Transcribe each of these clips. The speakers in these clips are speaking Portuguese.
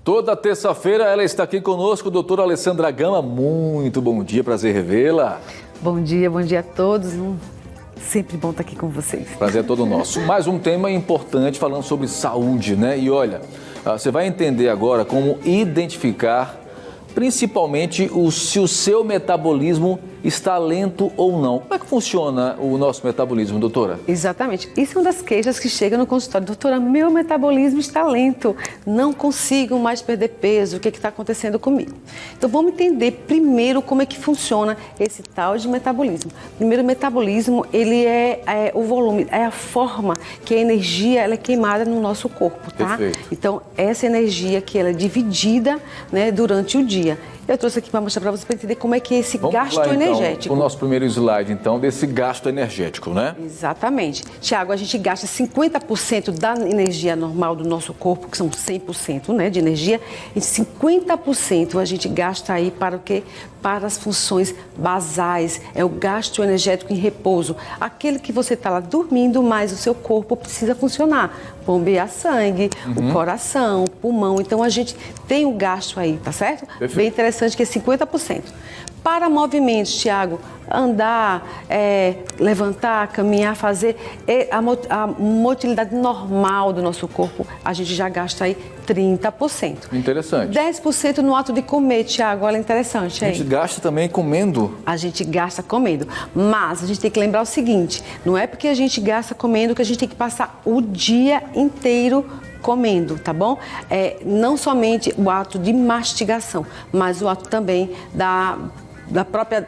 Toda terça-feira ela está aqui conosco, doutora Alessandra Gama. Muito bom dia, prazer revê-la. Bom dia a todos. Sempre bom estar aqui com vocês. Prazer é todo nosso. Mais um tema importante falando sobre saúde, né? E olha, você vai entender agora como identificar principalmente se o seu metabolismo está lento ou não. Como é que funciona o nosso metabolismo, doutora? Exatamente. Isso é uma das queixas que chega no consultório. Doutora, meu metabolismo está lento, não consigo mais perder peso, o que está acontecendo comigo? Então vamos entender primeiro como é que funciona esse tal de metabolismo. Primeiro, o metabolismo, ele é o volume, é a forma que a energia ela é queimada no nosso corpo, tá? Perfeito. Então essa energia que ela é dividida, né, durante o dia. Eu trouxe aqui para mostrar para vocês para entender como é que é esse gasto energético. O nosso primeiro slide, então, desse gasto energético, né? Exatamente. Tiago, a gente gasta 50% da energia normal do nosso corpo, que são 100%, né, de energia, e 50% a gente gasta aí para o quê? Para as funções basais, é o gasto energético em repouso. Aquele que você está lá dormindo, mas o seu corpo precisa funcionar. Bombear sangue, o coração, o pulmão. Então, a gente tem o gasto aí, tá certo? Perfeito. Bem interessante que é 50%. Para movimentos, Tiago, andar, levantar, caminhar, fazer a motilidade normal do nosso corpo, a gente já gasta aí 30%. Interessante. 10% no ato de comer, Tiago, olha interessante. A gente gasta também comendo. A gente gasta comendo, mas a gente tem que lembrar o seguinte, não é porque a gente gasta comendo que a gente tem que passar o dia inteiro comendo, tá bom? Não somente o ato de mastigação, mas o ato também da própria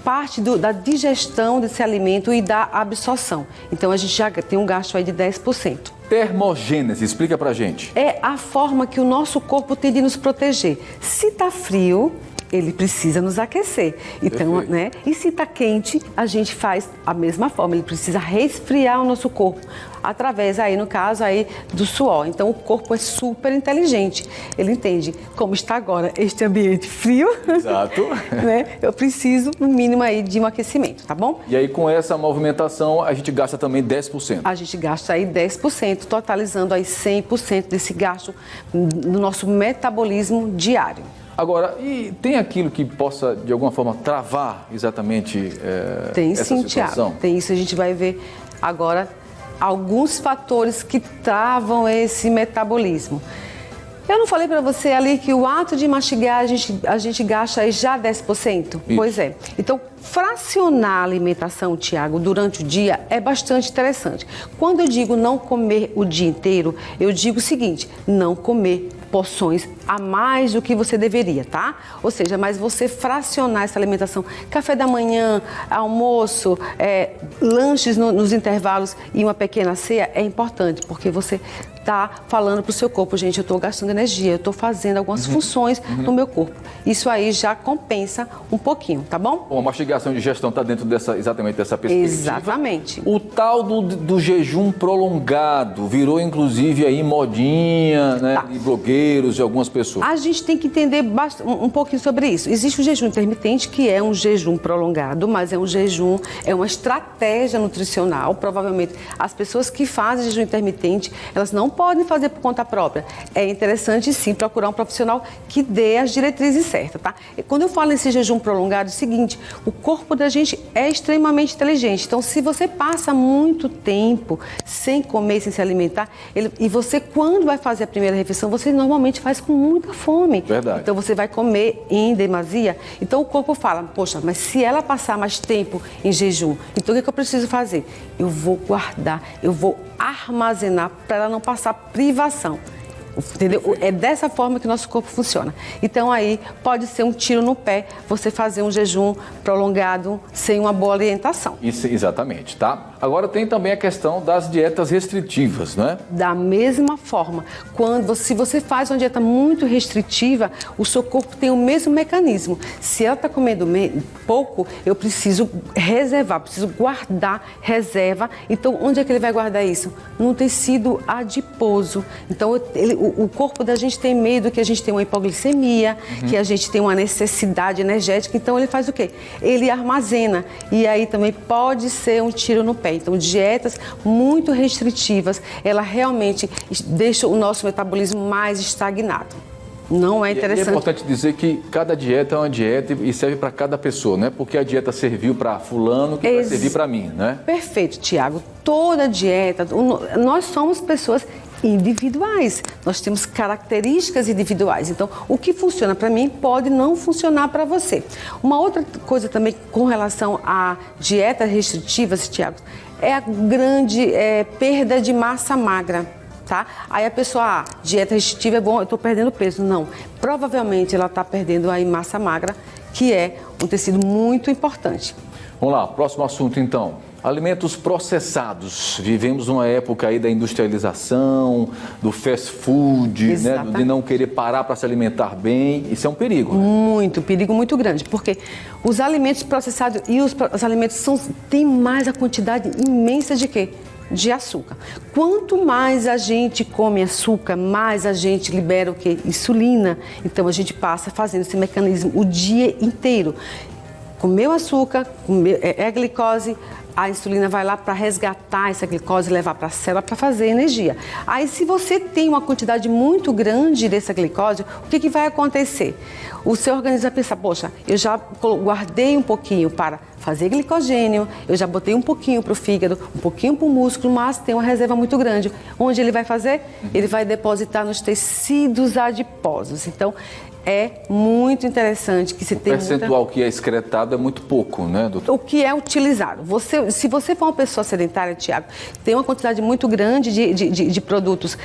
parte da digestão desse alimento e da absorção. Então, a gente já tem um gasto aí de 10%. Termogênese, explica pra gente. É a forma que o nosso corpo tem de nos proteger. Se tá frio, ele precisa nos aquecer. Então, Perfeito. né? E se tá quente, a gente faz a mesma forma. Ele precisa resfriar o nosso corpo através aí, no caso aí, do suor. Então, o corpo é super inteligente. Ele entende como está agora este ambiente frio. Exato. Né? Eu preciso, no mínimo aí, de um aquecimento, tá bom? E aí, com essa movimentação, a gente gasta também 10%. A gente gasta aí 10%, totalizando aí 100% desse gasto no nosso metabolismo diário. Agora, e tem aquilo que possa, de alguma forma, travar exatamente Tem essa sim, situação? Tiago. Tem isso, a gente vai ver agora alguns fatores que travam esse metabolismo. Eu não falei para você ali que o ato de mastigar a gente gasta aí já 10%? Isso. Pois é. Então, fracionar a alimentação, Tiago, durante o dia é bastante interessante. Quando eu digo não comer o dia inteiro, eu digo o seguinte, não comer porções a mais do que você deveria, tá? Ou seja, mas você fracionar essa alimentação, café da manhã, almoço, lanches nos intervalos e uma pequena ceia é importante, porque você está falando para o seu corpo, gente, eu estou gastando energia, eu estou fazendo algumas funções no meu corpo. Isso aí já compensa um pouquinho, tá bom? Bom, a mastigação e digestão está dentro exatamente dessa perspectiva. Exatamente. O tal do jejum prolongado virou, inclusive, aí modinha, né, de blogueiros e algumas pessoas. A gente tem que entender um pouquinho sobre isso. Existe o jejum intermitente, que é um jejum prolongado, mas é um jejum, é uma estratégia nutricional. Provavelmente, as pessoas que fazem jejum intermitente, elas não podem fazer por conta própria. É interessante, sim, procurar um profissional que dê as diretrizes certas, tá? E quando eu falo nesse jejum prolongado, é o seguinte, o corpo da gente é extremamente inteligente. Então, se você passa muito tempo sem comer, sem se alimentar, e você, quando vai fazer a primeira refeição, você normalmente faz com muita fome. Verdade. Então, você vai comer em demasia. Então, o corpo fala, poxa, mas se ela passar mais tempo em jejum, então o que eu preciso fazer? Eu vou guardar, eu vou armazenar para ela não passar privação. Entendeu? É dessa forma que o nosso corpo funciona. Então aí pode ser um tiro no pé você fazer um jejum prolongado sem uma boa orientação. Isso, exatamente, tá? Agora tem também a questão das dietas restritivas, né? Da mesma forma, se você faz uma dieta muito restritiva, o seu corpo tem o mesmo mecanismo. Se ela está comendo pouco, eu preciso reservar, preciso guardar reserva. Então, onde é que ele vai guardar isso? Num tecido adiposo. Então, o corpo da gente tem medo que a gente tem uma hipoglicemia, que a gente tem uma necessidade energética, então ele faz o quê? Ele armazena, e aí também pode ser um tiro no pé. Então, dietas muito restritivas, ela realmente deixa o nosso metabolismo mais estagnado. Não é interessante. E é importante dizer que cada dieta é uma dieta e serve para cada pessoa, né? Porque a dieta serviu para fulano, que vai servir para mim, né? Perfeito, Tiago. Toda dieta, nós somos pessoas individuais, nós temos características individuais. Então, o que funciona para mim pode não funcionar para você. Uma outra coisa também com relação a dietas restritivas, Tiago, é a grande perda de massa magra. Tá? Aí a pessoa, dieta restritiva é bom, eu estou perdendo peso. Não, provavelmente ela está perdendo aí massa magra, que é um tecido muito importante. Vamos lá, próximo assunto então. Alimentos processados. Vivemos uma época aí da industrialização, do fast food, né? De não querer parar para se alimentar bem. Isso é um perigo, né? Perigo muito grande, porque os alimentos processados e os alimentos têm mais a quantidade imensa de quê? De açúcar. Quanto mais a gente come açúcar, mais a gente libera o quê? Insulina. Então a gente passa fazendo esse mecanismo o dia inteiro. Comeu açúcar, é glicose, a insulina vai lá para resgatar essa glicose e levar para a célula para fazer energia. Aí, se você tem uma quantidade muito grande dessa glicose, o que vai acontecer? O seu organismo vai pensar, poxa, eu já guardei um pouquinho para fazer glicogênio, eu já botei um pouquinho para o fígado, um pouquinho para o músculo, mas tem uma reserva muito grande. Onde ele vai fazer? Ele vai depositar nos tecidos adiposos. Então, é muito interessante que se tenha o percentual que é excretado é muito pouco, né, doutor? O que é utilizado. Se você for uma pessoa sedentária, Tiago, tem uma quantidade muito grande de produtos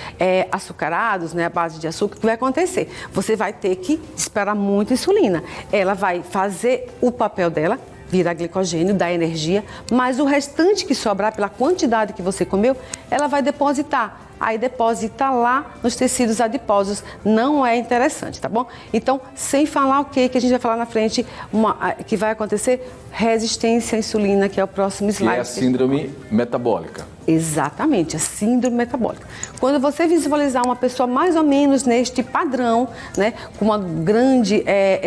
açucarados, né, à base de açúcar, o que vai acontecer? Você vai ter que esperar muita insulina. Ela vai fazer o papel dela, virar glicogênio, dar energia, mas o restante que sobrar, pela quantidade que você comeu, ela vai depositar. Aí deposita lá nos tecidos adiposos. Não é interessante, tá bom? Então, sem falar o que a gente vai falar na frente, que vai acontecer? Resistência à insulina, que é o próximo slide. Que é a síndrome metabólica. Exatamente, a síndrome metabólica. Quando você visualizar uma pessoa mais ou menos neste padrão, né, com uma grande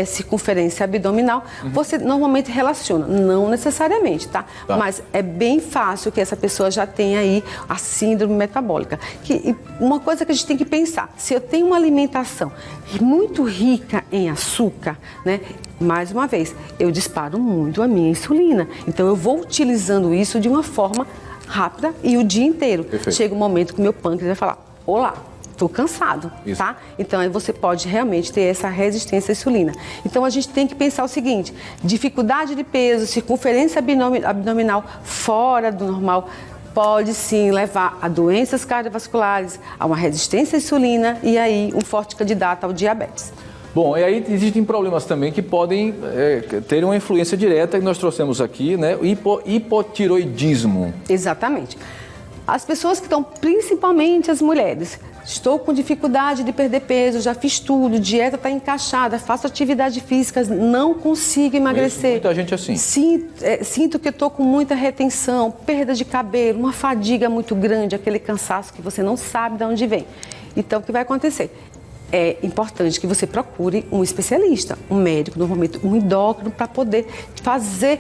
circunferência abdominal, você normalmente relaciona, não necessariamente, tá? Mas é bem fácil que essa pessoa já tenha aí a síndrome metabólica. Uma coisa que a gente tem que pensar, se eu tenho uma alimentação muito rica em açúcar, né, mais uma vez, eu disparo muito a minha insulina. Então, eu vou utilizando isso de uma forma rápida e o dia inteiro. Perfeito. Chega um momento que o meu pâncreas vai falar, olá, estou cansado, isso. Tá? Então, aí você pode realmente ter essa resistência à insulina. Então, a gente tem que pensar o seguinte, dificuldade de peso, circunferência abdominal fora do normal, pode sim levar a doenças cardiovasculares, a uma resistência à insulina e aí um forte candidato ao diabetes. Bom, e aí existem problemas também que podem ter uma influência direta, que nós trouxemos aqui, né? O hipotiroidismo. Exatamente. As pessoas que estão, principalmente as mulheres, estou com dificuldade de perder peso, já fiz tudo, dieta está encaixada, faço atividade física, não consigo emagrecer. Muita gente assim. Sinto que estou com muita retenção, perda de cabelo, uma fadiga muito grande, aquele cansaço que você não sabe de onde vem. Então, o que vai acontecer? É importante que você procure um especialista, um médico, normalmente um endócrino, para poder fazer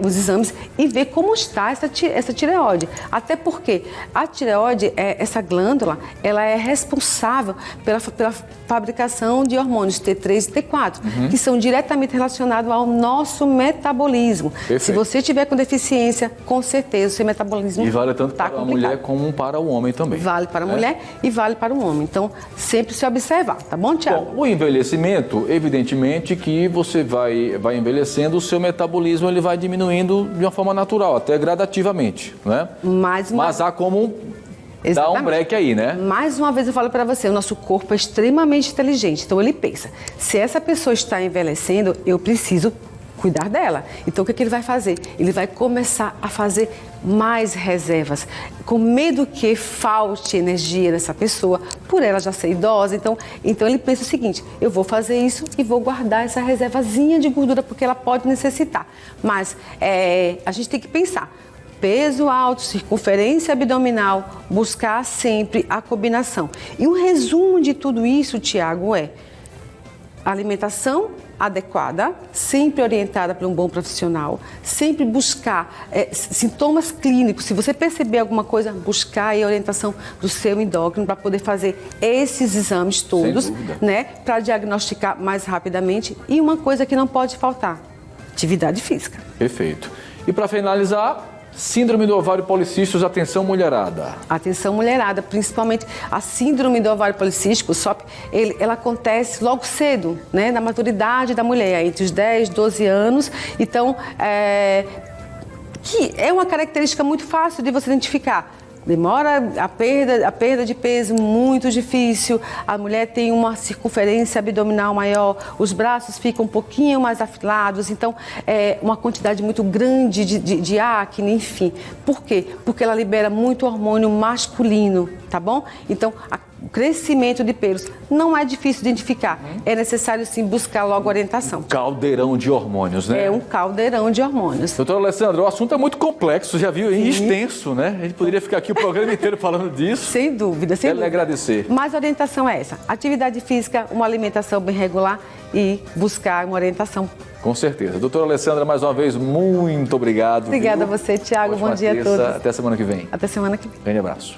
os exames e ver como está essa tireoide. Até porque a tireoide, essa glândula, ela é responsável pela fabricação de hormônios T3 e T4, que são diretamente relacionados ao nosso metabolismo. Perfeito. Se você tiver com deficiência, com certeza o seu metabolismo está complicado. E vale tanto para a mulher como para o homem também. Vale para a mulher e vale para o homem. Então, sempre se observar, tá bom, Tiago? Bom, o envelhecimento, evidentemente que você vai envelhecendo, o seu metabolismo ele vai diminuindo de uma forma natural, até gradativamente, né? Mas há como dar um break aí, né? Mais uma vez eu falo para você, o nosso corpo é extremamente inteligente, então ele pensa, se essa pessoa está envelhecendo, eu preciso cuidar dela. Então, o que ele vai fazer? Ele vai começar a fazer mais reservas, com medo que falte energia nessa pessoa, por ela já ser idosa. Então ele pensa o seguinte, eu vou fazer isso e vou guardar essa reservazinha de gordura, porque ela pode necessitar. Mas a gente tem que pensar, peso alto, circunferência abdominal, buscar sempre a combinação. E um resumo de tudo isso, Tiago, é alimentação adequada, sempre orientada por um bom profissional, sempre buscar sintomas clínicos. Se você perceber alguma coisa, buscar aí a orientação do seu endócrino para poder fazer esses exames todos, né, para diagnosticar mais rapidamente. E uma coisa que não pode faltar, atividade física. Perfeito. E para finalizar, síndrome do ovário policístico, atenção mulherada. Atenção mulherada, principalmente a síndrome do ovário policístico, SOP, ela acontece logo cedo, né, na maturidade da mulher, entre os 10 e 12 anos. Então, que é uma característica muito fácil de você identificar. Demora a perda de peso muito difícil, a mulher tem uma circunferência abdominal maior, os braços ficam um pouquinho mais afilados, então é uma quantidade muito grande de acne, enfim. Por quê? Porque ela libera muito hormônio masculino, tá bom? Então, o crescimento de pelos não é difícil de identificar, é necessário sim buscar logo orientação. Caldeirão de hormônios, né? É um caldeirão de hormônios. Doutora Alessandra, o assunto é muito complexo, já viu? E extenso, né? A gente poderia ficar aqui o programa inteiro falando disso. Sem dúvida, sem dúvida. Agradecer. Mas a orientação é essa, atividade física, uma alimentação bem regular e buscar uma orientação. Com certeza. Doutora Alessandra, mais uma vez, muito obrigado. Obrigada a você, Tiago. Bom dia a todos. Até semana que vem. Até semana que vem. Grande abraço.